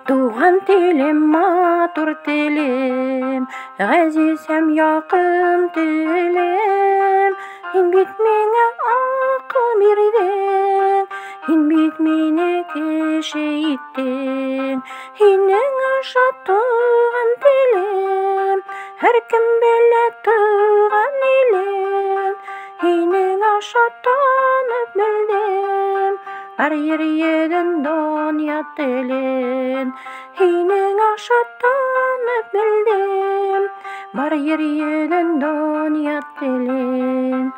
Туған телім, матур телім, ғазизім яқын телім. Һин бит миңа ақыл бирдең, һин бит мине кеше иттең. Һинең аша туған телім, һәр кем белә туған илем. Һинең аша танып белдем, бар йөрәгем дөнья телен. Һинең аша танып белдем, бар йөрәгем дөнья телен.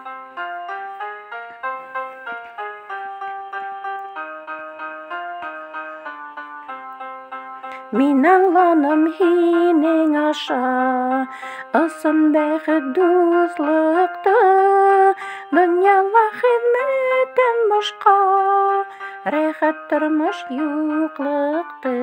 Мин аңланым һинең аша ысын бәхет дуслыкты, дөньяга хезмәттән башка рәхәт тормыш юклыкты.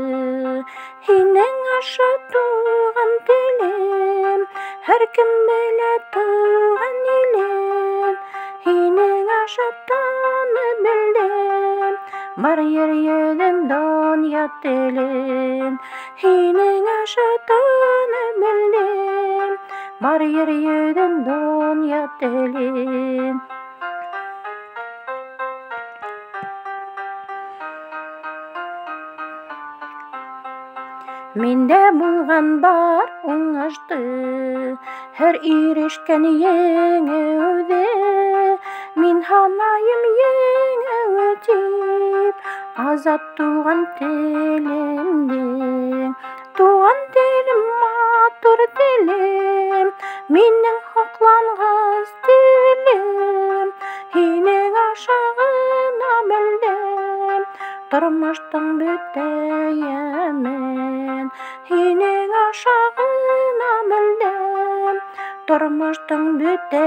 Һинең аша туган телем, һәр кем белә туган илем. Һинең аша танып белдем, бар йөрәгем дөнья телен. Һинең аша танып белдем, бар йөрәгем дөнья телен. Миндә булган бар уңышты, һәр ирешкән еңеүдә. Мин һанайым еңеү дип, азат туган телемдә. Туган телем, матур телем, минең һоклангыз телем. Һинең аша гына белдем тормыштың бөтә ямен. Һинең аша гына белдем тормыштың бөтә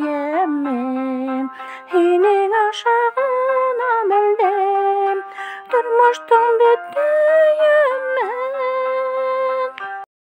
ямен. Һинең аша гына белдем тормыштың бөтә ямен.